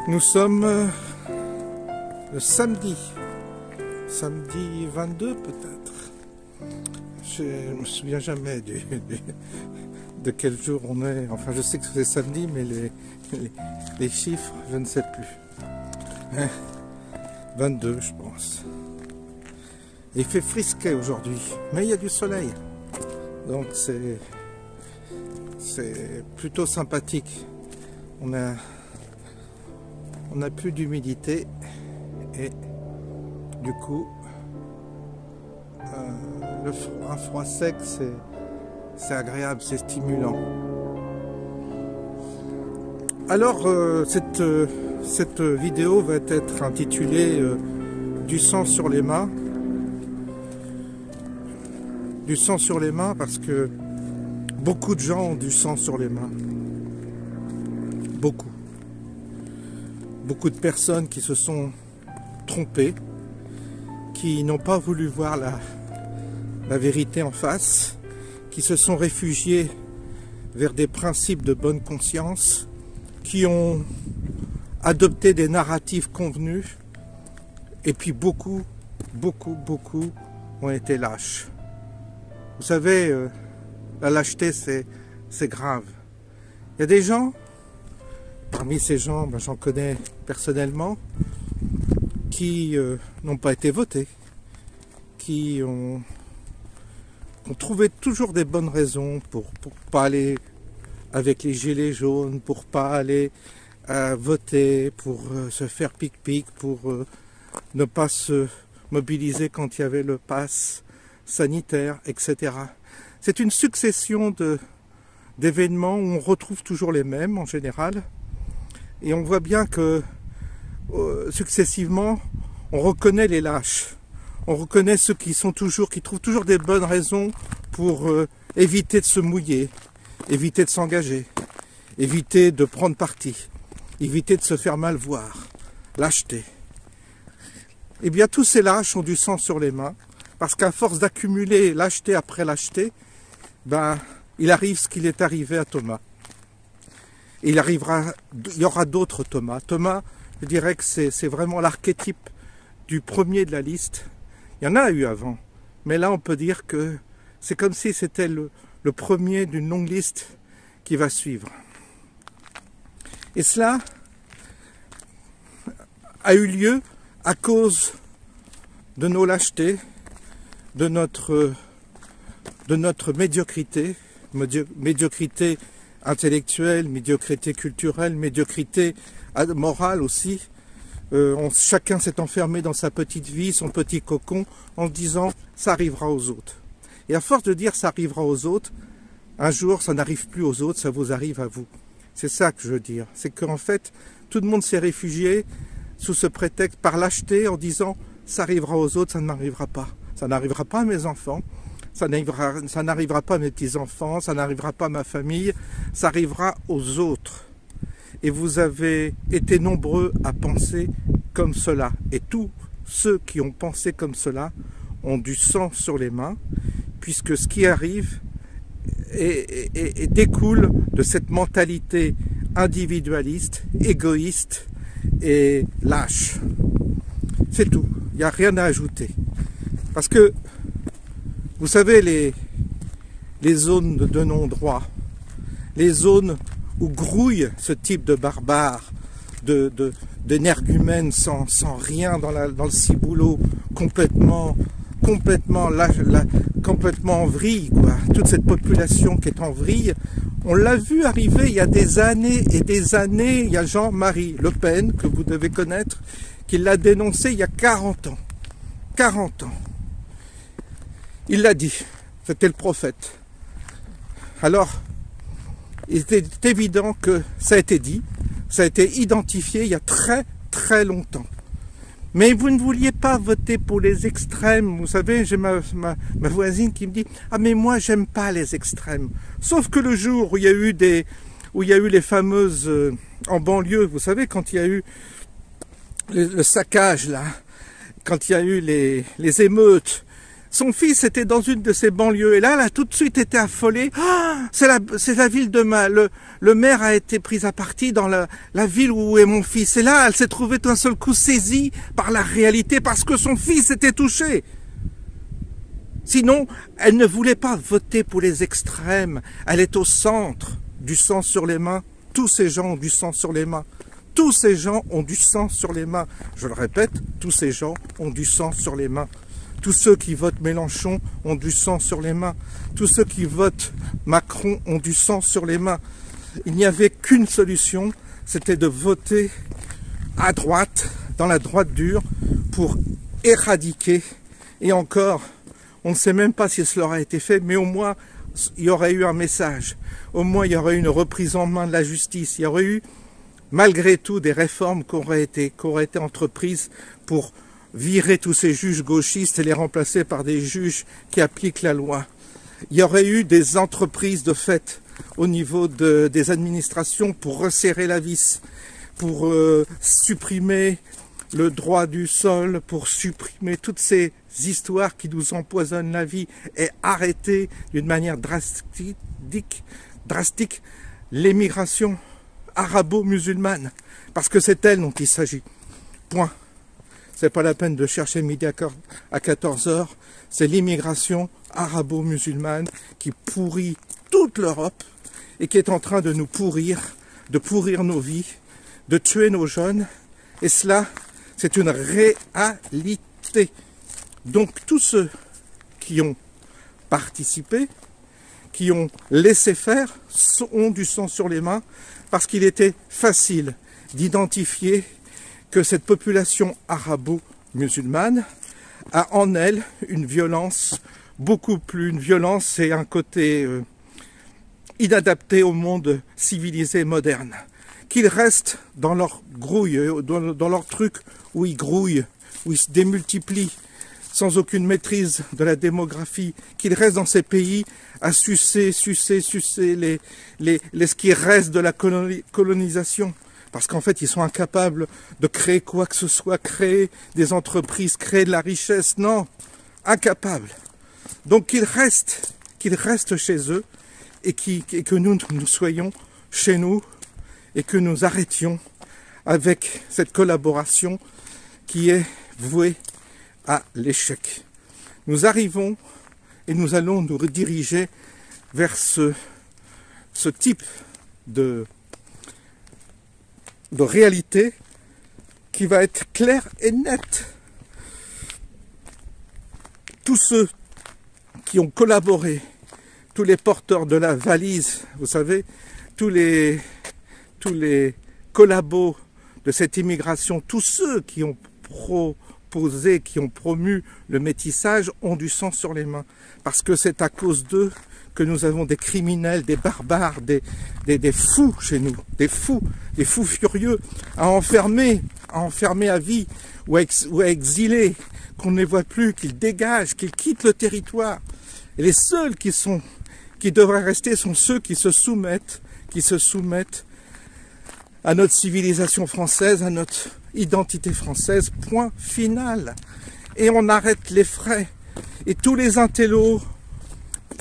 Nous sommes le samedi 22 peut-être. Je me souviens jamais de quel jour on est. Enfin, je sais que c'est samedi, mais les chiffres, je ne sais plus. 22, je pense. Il fait frisquet aujourd'hui, mais il y a du soleil. Donc c'est plutôt sympathique. On a plus d'humidité et du coup un froid sec, c'est agréable, c'est stimulant. Alors cette vidéo va être intitulée du sang sur les mains. Du sang sur les mains parce que beaucoup de gens ont du sang sur les mains. Beaucoup. Beaucoup de personnes qui se sont trompées, qui n'ont pas voulu voir la vérité en face, qui se sont réfugiés vers des principes de bonne conscience, qui ont adopté des narratifs convenus, et puis beaucoup ont été lâches. Vous savez, la lâcheté, c'est grave. Il y a des gens, parmi ces gens, j'en connais personnellement, qui n'ont pas été votés, qui ont trouvé toujours des bonnes raisons pour pas aller avec les gilets jaunes, pour pas aller voter, pour se faire pic-pic, pour ne pas se mobiliser quand il y avait le pass sanitaire, etc. C'est une succession d'événements où on retrouve toujours les mêmes en général, et on voit bien que successivement on reconnaît les lâches, on reconnaît ceux qui trouvent toujours des bonnes raisons pour éviter de se mouiller, éviter de s'engager, éviter de prendre parti, éviter de se faire mal voir, lâcheté. Eh bien tous ces lâches ont du sang sur les mains, parce qu'à force d'accumuler lâcheté après lâcheté, il arrive ce qu'il est arrivé à Thomas. Et il y aura d'autres Thomas. Thomas, je dirais que c'est vraiment l'archétype du premier de la liste. Il y en a eu avant, mais là on peut dire que c'est comme si c'était le premier d'une longue liste qui va suivre. Et cela a eu lieu à cause de nos lâchetés, de notre médiocrité intellectuelle, médiocrité culturelle, médiocrité morale aussi. Chacun s'est enfermé dans sa petite vie, son petit cocon, en se disant ça arrivera aux autres. Et à force de dire ça arrivera aux autres, un jour ça n'arrive plus aux autres, ça vous arrive à vous. C'est ça que je veux dire. C'est qu'en fait, tout le monde s'est réfugié sous ce prétexte par lâcheté en disant ça arrivera aux autres, ça ne m'arrivera pas. Ça n'arrivera pas à mes enfants, ça n'arrivera pas à mes petits-enfants, ça n'arrivera pas à ma famille, ça arrivera aux autres. Et vous avez été nombreux à penser comme cela. Et tous ceux qui ont pensé comme cela ont du sang sur les mains, puisque ce qui arrive et découle de cette mentalité individualiste, égoïste et lâche. C'est tout, il n'y a rien à ajouter. Parce que, vous savez, les zones de non-droit, les zones où grouille ce type de barbare, d'énergumène sans rien dans le ciboulot, complètement en vrille, quoi. Toute cette population qui est en vrille, on l'a vu arriver il y a des années et des années. Il y a Jean-Marie Le Pen, que vous devez connaître, qui l'a dénoncé il y a 40 ans. 40 ans. Il l'a dit, c'était le prophète. Alors, il était évident que ça a été dit, ça a été identifié il y a très longtemps. Mais vous ne vouliez pas voter pour les extrêmes. Vous savez, j'ai ma voisine qui me dit « Ah mais moi j'aime pas les extrêmes ». Sauf que le jour où il y a eu les fameuses en banlieue, vous savez, quand il y a eu le saccage là, quand il y a eu les émeutes, Son fils était dans une de ces banlieues et là, elle a tout de suite été affolée. Ah, c'est la ville de le maire a été pris à partie dans la ville où est mon fils. Et là, elle s'est trouvée d'un seul coup saisie par la réalité parce que son fils était touché. Sinon, elle ne voulait pas voter pour les extrêmes. Elle est au centre du sang sur les mains. Tous ces gens ont du sang sur les mains. Tous ces gens ont du sang sur les mains. Je le répète, tous ces gens ont du sang sur les mains. Tous ceux qui votent Mélenchon ont du sang sur les mains. Tous ceux qui votent Macron ont du sang sur les mains. Il n'y avait qu'une solution, c'était de voter à droite, dans la droite dure, pour éradiquer. Et encore, on ne sait même pas si cela aura été fait, mais au moins, il y aurait eu un message. Au moins, il y aurait eu une reprise en main de la justice. Il y aurait eu, malgré tout, des réformes qui auraient été entreprises pour virer tous ces juges gauchistes et les remplacer par des juges qui appliquent la loi. Il y aurait eu des entreprises de fait au niveau des administrations pour resserrer la vis, pour supprimer le droit du sol, pour supprimer toutes ces histoires qui nous empoisonnent la vie et arrêter d'une manière drastique l'émigration arabo-musulmane, parce que c'est elle dont il s'agit. Point. C'est pas la peine de chercher midi à 14h. C'est l'immigration arabo-musulmane qui pourrit toute l'Europe et qui est en train de nous pourrir, de pourrir nos vies, de tuer nos jeunes. Et cela, c'est une réalité. Donc tous ceux qui ont participé, qui ont laissé faire, ont du sang sur les mains parce qu'il était facile d'identifier que cette population arabo-musulmane a en elle une violence, beaucoup plus une violence et un côté inadapté au monde civilisé moderne. Qu'ils restent dans leur grouille, dans leur truc où ils grouillent, où ils se démultiplient, sans aucune maîtrise de la démographie, qu'ils restent dans ces pays à sucer ce qui reste de la colonisation. Parce qu'en fait, ils sont incapables de créer quoi que ce soit, créer des entreprises, créer de la richesse. Non, incapables. Donc qu'ils restent chez eux et que nous soyons chez nous et que nous arrêtions avec cette collaboration qui est vouée à l'échec. Nous arrivons et nous allons nous rediriger vers ce type de réalité qui va être claire et nette. Tous ceux qui ont collaboré, tous les porteurs de la valise, vous savez, tous les collabos de cette immigration, tous ceux qui ont proposé, qui ont promu le métissage ont du sang sur les mains. Parce que c'est à cause d'eux que nous avons des criminels, des barbares, des fous chez nous, des fous furieux à enfermer à vie ou à exiler, qu'on ne les voit plus, qu'ils dégagent, qu'ils quittent le territoire. Et les seuls qui devraient rester sont ceux qui se soumettent à notre civilisation française, à notre identité française, point final. Et on arrête les frais. Et tous les intellos,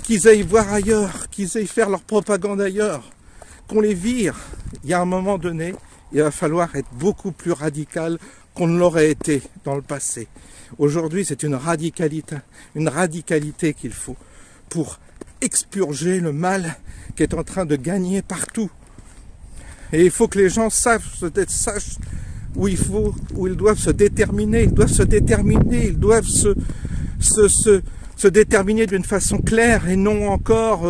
qu'ils aillent voir ailleurs, qu'ils aillent faire leur propagande ailleurs, qu'on les vire. Il y a un moment donné, il va falloir être beaucoup plus radical qu'on ne l'aurait été dans le passé. Aujourd'hui, c'est une radicalité qu'il faut pour expurger le mal qui est en train de gagner partout. Et il faut que les gens sachent où ils doivent se déterminer, ils doivent se déterminer d'une façon claire et non encore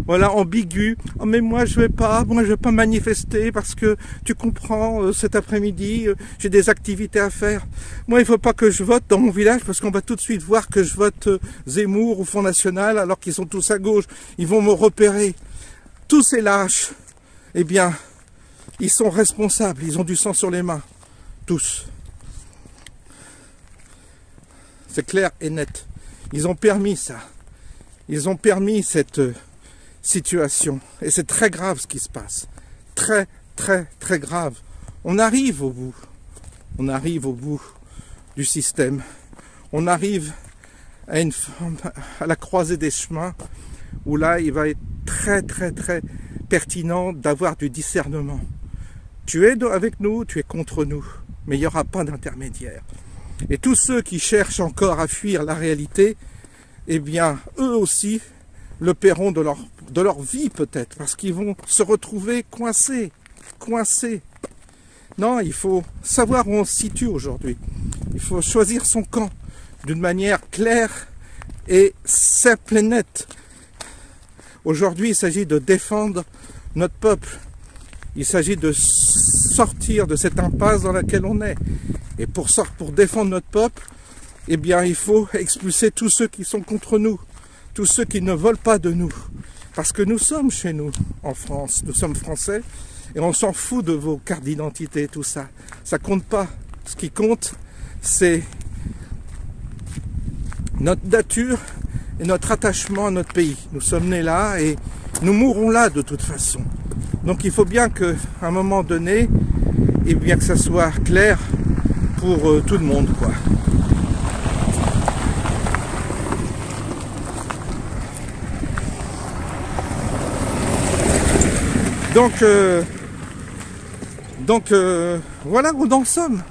ambiguë. Oh, mais moi je vais pas manifester parce que tu comprends, cet après-midi j'ai des activités à faire. Moi il faut pas que je vote dans mon village parce qu'on va tout de suite voir que je vote Zemmour ou Front National alors qu'ils sont tous à gauche. Ils vont me repérer. Tous ces lâches, eh bien, ils sont responsables, ils ont du sang sur les mains. Tous. C'est clair et net. Ils ont permis ça. Ils ont permis cette situation. Et c'est très grave ce qui se passe. Très, très, très grave. On arrive au bout. On arrive au bout du système. On arrive à la croisée des chemins, où là, il va être très pertinent d'avoir du discernement. Tu es avec nous, tu es contre nous, mais il n'y aura pas d'intermédiaire. Et tous ceux qui cherchent encore à fuir la réalité, eh bien, eux aussi le paieront de leur vie peut-être, parce qu'ils vont se retrouver coincés. Non, il faut savoir où on se situe aujourd'hui. Il faut choisir son camp d'une manière claire et simple et nette. Aujourd'hui, il s'agit de défendre notre peuple. Il s'agit de sortir de cette impasse dans laquelle on est. Et pour défendre notre peuple, eh bien, il faut expulser tous ceux qui sont contre nous, tous ceux qui ne veulent pas de nous. Parce que nous sommes chez nous, en France, nous sommes français, et on s'en fout de vos cartes d'identité, tout ça. Ça compte pas. Ce qui compte, c'est notre nature et notre attachement à notre pays. Nous sommes nés là et nous mourrons là de toute façon. Donc il faut bien qu'à un moment donné, eh bien que ça soit clair pour tout le monde, quoi. Donc voilà où nous en sommes.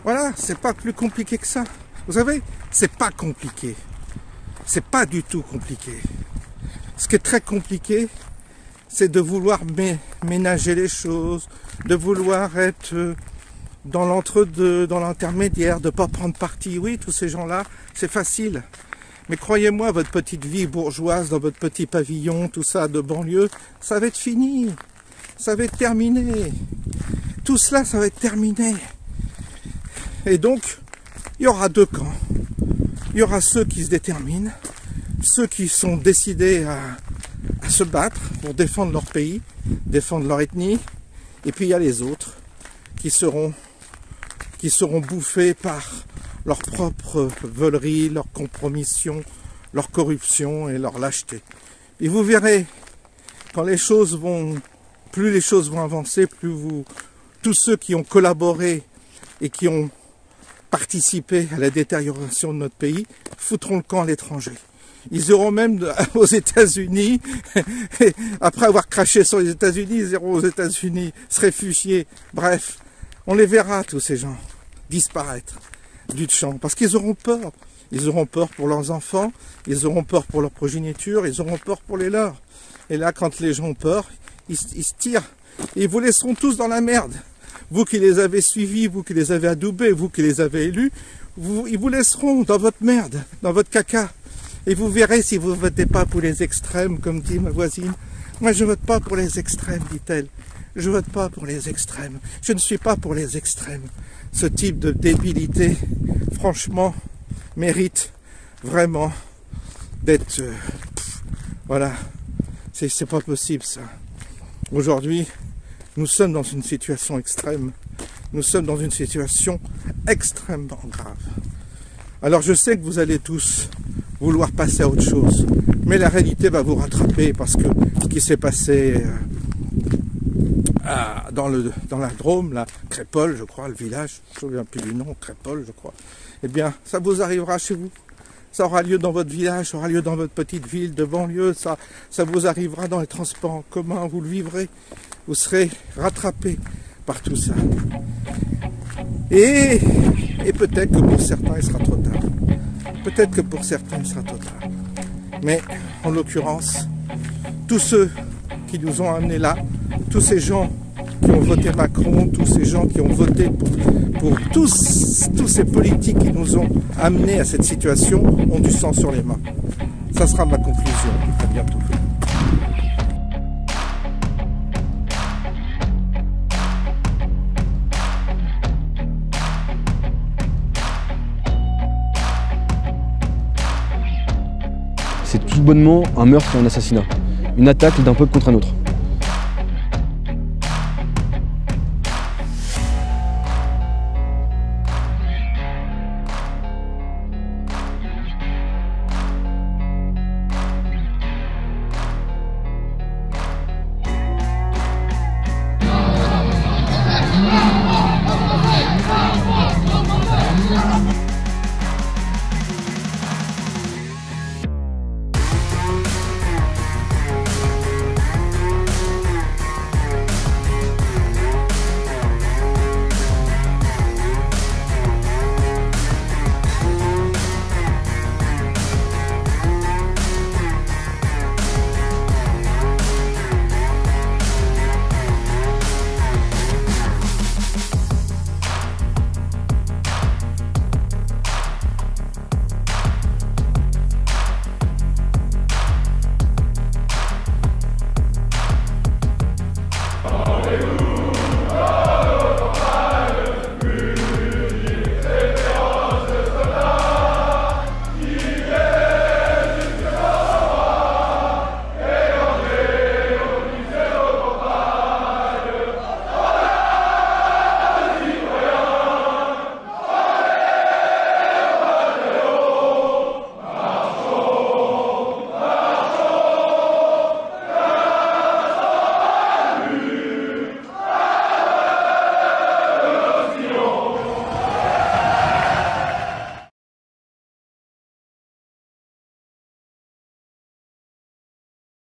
Voilà, c'est pas plus compliqué que ça. Vous savez, c'est pas compliqué. C'est pas du tout compliqué. Ce qui est très compliqué, c'est de vouloir ménager les choses, de vouloir être dans l'entre-deux, dans l'intermédiaire, de ne pas prendre parti. Oui, tous ces gens-là, c'est facile. Mais croyez-moi, votre petite vie bourgeoise, dans votre petit pavillon, tout ça de banlieue, ça va être fini. Ça va être terminé. Tout cela, ça va être terminé. Et donc, il y aura deux camps. Il y aura ceux qui se déterminent, ceux qui sont décidés à se battre pour défendre leur pays, défendre leur ethnie, et puis il y a les autres qui seront bouffés par leur propre veulerie, leur compromission, leur corruption et leur lâcheté. Et vous verrez, quand plus les choses vont avancer, tous ceux qui ont collaboré et qui ont participé à la détérioration de notre pays foutront le camp à l'étranger. Ils iront même aux États-Unis, après avoir craché sur les États-Unis, ils iront aux États-Unis se réfugier. Bref, on les verra, tous ces gens, disparaître du champ, parce qu'ils auront peur. Ils auront peur pour leurs enfants, ils auront peur pour leur progéniture, ils auront peur pour les leurs. Et là, quand les gens ont peur, ils se tirent. Et ils vous laisseront tous dans la merde. Vous qui les avez suivis, vous qui les avez adoubés, vous qui les avez élus, ils vous laisseront dans votre merde, dans votre caca. Et vous verrez si vous ne votez pas pour les extrêmes, comme dit ma voisine. Moi, je ne vote pas pour les extrêmes, dit-elle. Je ne vote pas pour les extrêmes. Je ne suis pas pour les extrêmes. Ce type de débilité, franchement, mérite vraiment d'être... voilà, c'est pas possible, ça. Aujourd'hui, nous sommes dans une situation extrême. Nous sommes dans une situation extrêmement grave. Alors je sais que vous allez tous vouloir passer à autre chose, mais la réalité va vous rattraper, parce que ce qui s'est passé dans la Drôme, là, Crépol, je crois, le village, je ne me souviens plus du nom, Crépol, je crois, eh bien, ça vous arrivera chez vous. Ça aura lieu dans votre village, ça aura lieu dans votre petite ville de banlieue, ça vous arrivera dans les transports en commun, vous le vivrez. Vous serez rattrapé par tout ça. Et peut-être que pour certains, il sera trop tard. Peut-être que pour certains, il sera trop tard. Mais en l'occurrence, tous ceux qui nous ont amenés là, tous ces gens qui ont voté Macron, tous ces gens qui ont voté pour tous ces politiques qui nous ont amenés à cette situation, ont du sang sur les mains. Ça sera ma conclusion. À bientôt. C'est tout bonnement un meurtre et un assassinat. Une attaque d'un peuple contre un autre.